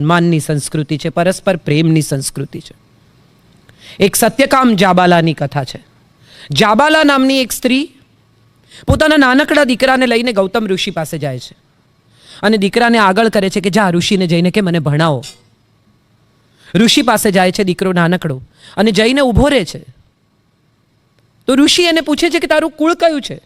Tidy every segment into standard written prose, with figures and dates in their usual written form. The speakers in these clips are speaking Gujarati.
માનની સંસ્કૃતિ છે, પરસ્પર પ્રેમની સંસ્કૃતિ છે. એક સત્યકામ જાબાલાની કથા છે. જાબાલા નામની એક સ્ત્રી પોતાના નાનકડા દીકરાને લઈને ગૌતમ ઋષિ પાસે જાય છે અને દીકરાને આગળ કરે છે કે જા ઋષિને જઈને કે મને ભણાવો. ઋષિ પાસે જાય છે દીકરો નાનકડો અને જઈને ઊભો રહે છે. તો ઋષિ એને પૂછે છે કે તારું કુળ કયું છે?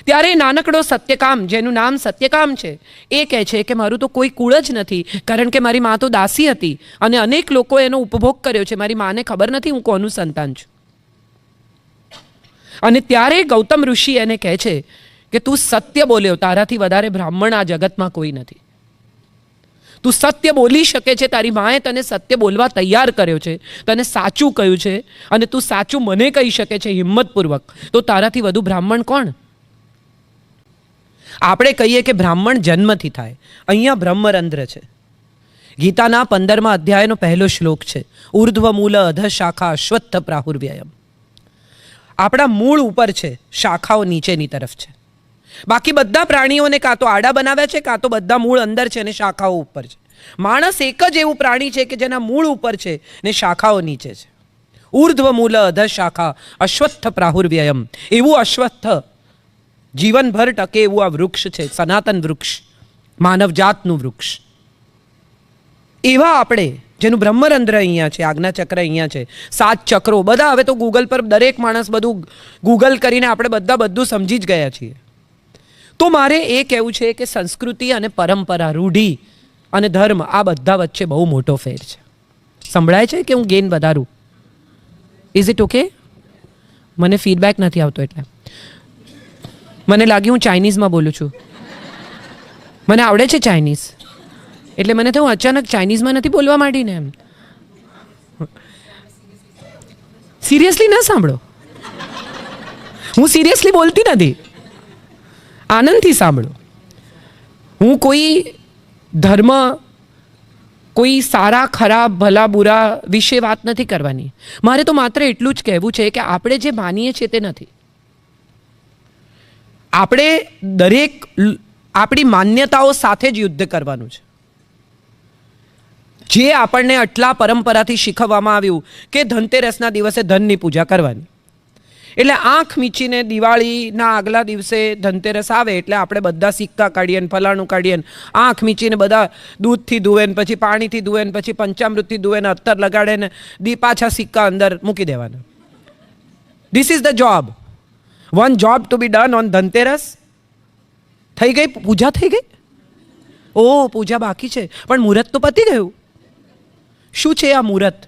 ત્યારે નાનકડો સત્યકામ, જેનું નામ સત્યકામ છે, એ કહે છે કે મારું તો કોઈ કુળ જ નથી, કારણ કે મારી મા તો દાસી હતી અને અનેક લોકો એનો ઉપભોગ કર્યો છે. મારી માને ખબર નથી હું કોનું સંતાન છું. અને ત્યારે ગૌતમ ઋષિ એને કહે છે કે તું સત્ય બોલ્યો, તારાથી વધારે બ્રાહ્મણ આ જગતમાં કોઈ નથી. તું સત્ય બોલી શકે છે, તારી માએ તને સત્ય બોલવા તૈયાર કર્યો છે, તને સાચું કહ્યું છે અને તું સાચું મને કહી શકે છે હિંમતપૂર્વક, તો તારાથી વધુ બ્રાહ્મણ કોણ? આપણે કહીએ કે બ્રાહ્મણ જન્મથી થાય. અહીંયા બ્રહ્મરંધ્ર છે. ગીતાના 15મા અધ્યાયનો પહેલો શ્લોક છે, ઉર્ધ્વ મૂલ અધ શાખા અશ્વત્થ પ્રાહુર્વ્યયમ. આપણા મૂળ ઉપર છે, શાખાઓ નીચેની તરફ છે. બાકી બધા પ્રાણીઓને કાં તો આડા બનાવ્યા છે, કાં તો બધા મૂળ અંદર છે અને શાખાઓ ઉપર છે. માણસ એક જ એવું પ્રાણી છે કે જેના મૂળ ઉપર છે ને શાખાઓ નીચે છે. ઉર્ધ્વ મૂલ અધ શાખા અશ્વત્થ પ્રાહુર્વ્યયમ. એવું અશ્વત્થ જીવનભર ટકે એવું આ વૃક્ષ છે, સનાતન વૃક્ષ, માનવ જાતનું વૃક્ષ. એવા આપણે, જેનું બ્રહ્મરંધ્ર અહીંયા છે, આજ્ઞાચક્ર અહીંયા છે, 7 ચક્રો, બધા હવે તો ગૂગલ પર દરેક માણસ બધું ગૂગલ કરીને આપણે બધું સમજી જ ગયા છીએ. તો મારે એ કહેવું છે કે સંસ્કૃતિ અને પરંપરા, રૂઢિ અને ધર્મ, આ બધા વચ્ચે બહુ મોટો ફેર છે. સંભળાય છે કે હું ગેન વધારું? Is it okay? મને ફીડબેક નથી આવતો એટલે મને લાગ્યું હું ચાઇનીઝમાં બોલું છું. મને આવડે છે ચાઇનીઝ, એટલે મને તો હું અચાનક ચાઇનીઝમાં નથી બોલવા માંડીને એમ. સિરિયસલી ના સાંભળો, હું સિરિયસલી બોલતી નથી, આનંદથી સાંભળો. હું કોઈ ધર્મ, કોઈ સારા ખરાબ ભલા બુરા વિશે વાત નથી કરવાની. મારે તો માત્ર એટલું જ કહેવું છે કે આપણે જે માનીએ છીએ તે નથી. આપણે દરેક આપણી માન્યતાઓ સાથે જ યુદ્ધ કરવાનું છે. જે આપણને આટલા પરંપરાથી શીખવવામાં આવ્યું કે ધનતેરસના દિવસે ધનની પૂજા કરવાની, એટલે આંખ મીચીને દિવાળીના આગલા દિવસે ધનતેરસ આવે એટલે આપણે બધા સિક્કા કાઢીએ ને ફલાણું કાઢીએ ને આંખ મીચીને બધા દૂધથી ધુવે ને પછી પાણીથી ધુવે ને પછી પંચામૃતથી ધુવે ને અત્તર લગાડે ને પાછા સિક્કા અંદર મૂકી દેવાના. This is the job. One job to be done on Dhanteras. થઈ ગઈ પૂજા, થઈ ગઈ. ઓ પૂજા બાકી છે, પણ મુહૂર્ત તો પતી ગયું. શું છે આ મુહૂર્ત?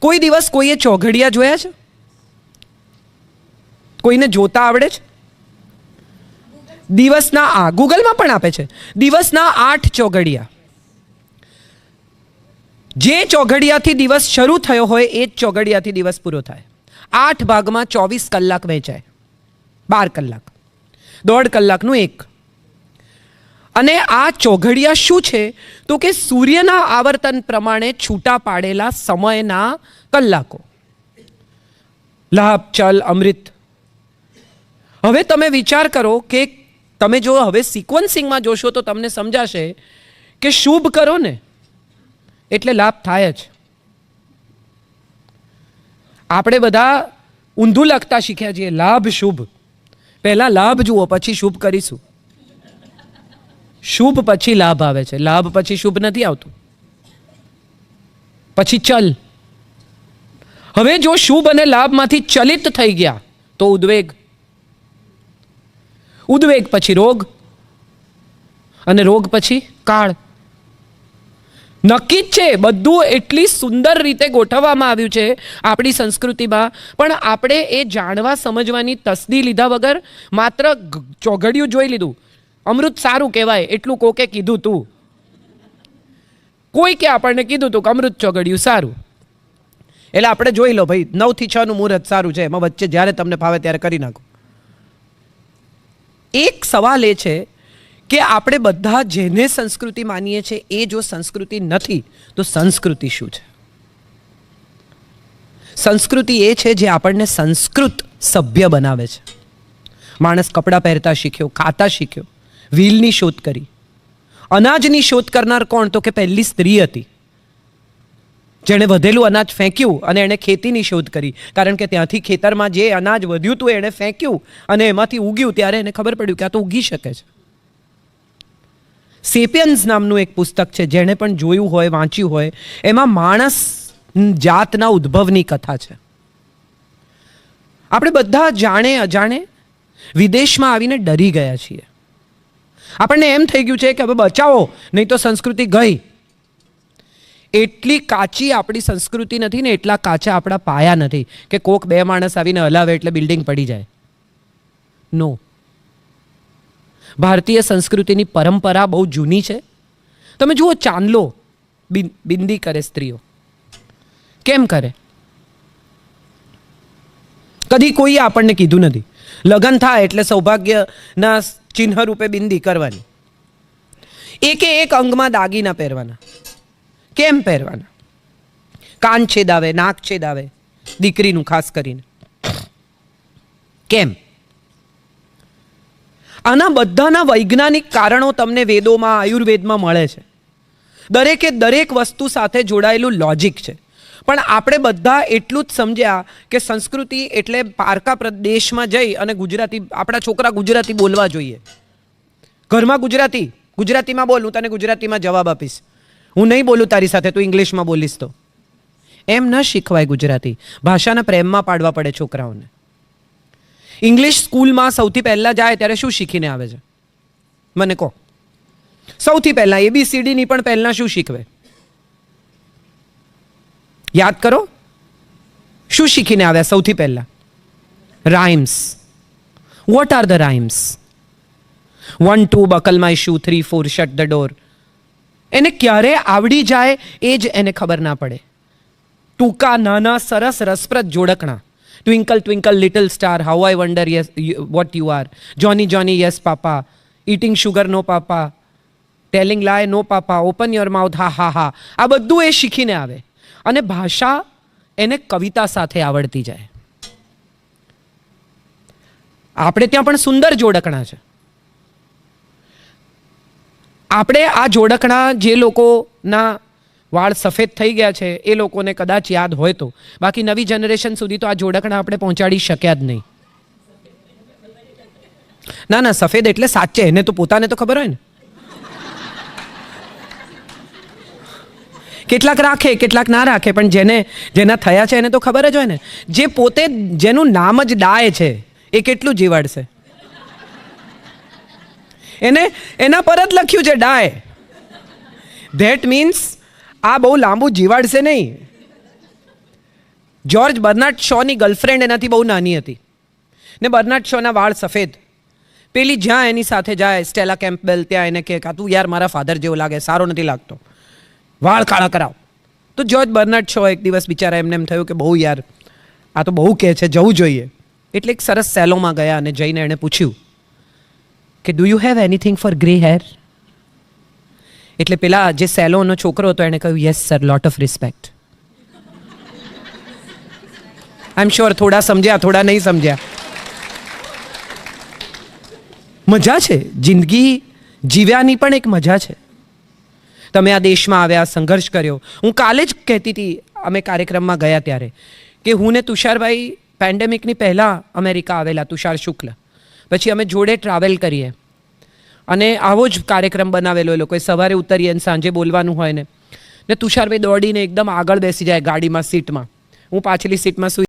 કોઈ દિવસ કોઈએ ચોઘડિયા જોયા છે? કોઈને જોતા આવડે છે? દિવસના ગૂગલમાં પણ આપે છે, દિવસના 8 ચોઘડિયા. જે ચોઘડિયાથી દિવસ શરૂ થયો હોય એ જ ચોઘડિયાથી દિવસ પૂરો થાય. 8 ભાગમાં 24 કલાક વહેંચાય, 12 કલાક, 1.5 કલાકનું એક. અને આ ચોઘડિયા શું છે તો કે સૂર્યના આવર્તન પ્રમાણે છૂટા પાડેલા સમયના કલાકો. લાભ, ચલ, અમૃત. હવે તમે વિચાર કરો કે તમે જો હવે સિક્વન્સિંગમાં જોશો તો તમને સમજાશે કે શુભ કરો ને એટલે લાભ થાય જ. આપણે બધા ઊંધું લખતા શીખ્યા છીએ, લાભ શુભ. પહેલા લાભ જુઓ પછી શુભ કરીશું. શુભ પછી લાભ આવે છે, લાભ પછી શુભ નથી આવતું. પછી ચલ. હવે જો શુભ અને લાભમાંથી ચલિત થઈ ગયા તો ઉદ્વેગ. ઉદ્વેગ પછી રોગ અને રોગ પછી કાળ. નક્કી જ છે, બધું એટલી સુંદર રીતે ગોઠવવામાં આવ્યું છે આપણી સંસ્કૃતિમાં, પણ આપણે એ જાણવા સમજવાની તસદી લીધા વગર માત્ર ચોઘડિયું જોઈ લીધું. અમૃત સારું કહેવાય એટલું કોકે કીધું તું, કોઈ કે આપણને કીધું તું કે અમૃત ચોઘડિયું સારું, એટલે આપણે જોઈ લો ભાઈ 9 થી 6 નું મુહૂર્ત સારું છે, એમાં વચ્ચે જ્યારે તમને ફાવે ત્યારે કરી નાખો. એક સવાલ એ છે કે આપણે બધા જેને સંસ્કૃતિ માનીએ છીએ એ જો સંસ્કૃતિ નથી તો સંસ્કૃતિ શું છે? સંસ્કૃતિ એ છે જે આપણને સંસ્કૃત સભ્ય બનાવે છે. માણસ કપડાં પહેરતા શીખ્યો, ખાતા શીખ્યો, વ્હીલની શોધ કરી, અનાજની શોધ કરનાર કોણ? તો કે પહેલી સ્ત્રી હતી, જેણે વધેલું અનાજ ફેંક્યું અને એણે ખેતીની શોધ કરી. કારણ કે ત્યાંથી ખેતરમાં જે અનાજ વધ્યું હતું એણે ફેંક્યું અને એમાંથી ઉગ્યું, ત્યારે એને ખબર પડ્યું કે આ તો ઉગી શકે છે. સેપિયન્સ નામનું એક પુસ્તક છે, જેણે પણ જોયું હોય, વાંચ્યું હોય, એમાં માણસ જાતના ઉદ્ભવની કથા છે. આપણે બધા જાણે અજાણે વિદેશમાં આવીને ડરી ગયા છીએ. આપણને એમ થઈ ગયું છે કે હવે બચાવો, નહીં તો સંસ્કૃતિ ગઈ. એટલી કાચી આપણી સંસ્કૃતિ નથી ને એટલા કાચા આપણા પાયા નથી કે કોક બે માણસ આવીને હલાવે એટલે બિલ્ડિંગ પડી જાય. નો. ભારતીય સંસ્કૃતિની પરંપરા બહુ જૂની છે. તમે જુઓ, ચાંદલો બિંદી કરે સ્ત્રીઓ. કેમ કરે? કદી કોઈએ આપણને કીધું નથી. લગ્ન થાય એટલે સૌભાગ્યના ચિહ્ન રૂપે બિંદી કરવાની. એકે એક અંગમાં દાગીના પહેરવાના. કેમ પહેરવાના? કાન છેદાવે, નાક છેદાવે, દીકરીનું ખાસ કરીને. કેમ? આના બધાના વૈજ્ઞાનિક કારણો તમને વેદોમાં, આયુર્વેદમાં મળે છે. દરેકે દરેક વસ્તુ સાથે જોડાયેલું લોજિક છે. પણ આપણે બધા એટલું જ સમજ્યા કે સંસ્કૃતિ એટલે પારકા પ્રદેશમાં જઈ અને ગુજરાતી, આપણા છોકરા ગુજરાતી બોલવા જોઈએ. ઘરમાં ગુજરાતીમાં બોલ, હું તને ગુજરાતીમાં જવાબ આપીશ. હું નહીં બોલું તારી સાથે, તું ઇંગ્લિશમાં બોલીશ તો. એમ ન શીખવાય ગુજરાતી. ભાષાના પ્રેમમાં પાડવા પડે છોકરાઓને. ઇંગ્લિશ સ્કૂલમાં સૌથી પહેલાં જાય ત્યારે શું શીખીને આવે છે? મને કહો. સૌથી પહેલાં ABCDની પણ પહેલાં શું શીખવે? યાદ કરો. શું શીખીને આવ્યા સૌથી પહેલાં? Rhymes. What are the rhymes? 1 2 buckle my shoe, 3 4 shirt the door. એને ક્યારે આવડી જાય એ જ એને ખબર ના પડે. ટૂંકા નાના સરસ રસપ્રદ જોડકણા. Twinkle twinkle little star, how I wonder yes what you are, Johnny Johnny yes papa, eating sugar no papa, telling lie no papa, open your mouth ha ha હા. આ બધું એ શીખીને આવે અને ભાષા એને કવિતા સાથે આવડતી જાય. આપણે ત્યાં પણ સુંદર જોડકણા છે. આપણે આ જોડકણા, જે લોકોના વાળ સફેદ થઈ ગયા છે એ લોકોને કદાચ યાદ હોય તો, બાકી નવી જનરેશન સુધી તો આ જોડકણા આપણે પહોંચાડી શક્યા જ નહીં. ના ના, સફેદ એટલે સાચે, એને તો પોતાને તો ખબર હોય ને. કેટલાક રાખે, કેટલાક ના રાખે, પણ જેના થયા છે એને તો ખબર જ હોય ને. જે પોતે, જેનું નામ જ ડાય છે, એ કેટલું જીવાડશે? એને એના પર જ લખ્યું છે ડાય. ધેટ મીન્સ આ બહુ લાંબુ જીવાડશે નહીં. જ્યોર્જ બર્નાર્ડ શોની ગર્લફ્રેન્ડ એનાથી બહુ નાની હતી ને બર્નાર્ડ શોના વાળ સફેદ. પેલી જ્યાં એની સાથે જાય, સ્ટેલા કેમ્પબેલ, ત્યાં એને કહે તું યાર મારા ફાધર જેવો લાગે, સારો નથી લાગતો, વાળ કાળા કરાવ. તો જ્યોર્જ બર્નાર્ડ શો એક દિવસ બિચારા એમને એમ થયું કે બહુ યાર આ તો બહુ કહે છે, જવું જોઈએ. એટલે એક સરસ સેલોમાં ગયા અને જઈને એણે પૂછ્યું કે do you have anything four grey hair? એટલે પેલા જે સેલોનો છોકરો હતો એણે કહ્યું yes sir, lot of respect. I am sure થોડા સમજ્યા, થોડા નહીં સમજ્યા. મજા છે, જિંદગી જીવ્યાની પણ એક મજા છે. તમે આ દેશમાં આવ્યા, સંઘર્ષ કર્યો. હું કાલે જ કહેતી હતી, અમે કાર્યક્રમમાં ગયા ત્યારે, કે હું ને તુષારભાઈ પેન્ડેમિકની પહેલાં અમેરિકા આવેલા, તુષાર શુક્લ. પછી અમે જોડે ટ્રાવેલ કરીએ અને આવો જ કાર્યક્રમ બનાવેલો. એ લોકોએ સવારે ઉતરીએ અને સાંજે બોલવાનું હોય ને તુષારભાઈ દોડીને એકદમ આગળ બેસી જાય ગાડીમાં, સીટમાં. હું પાછલી સીટમાં સુઈ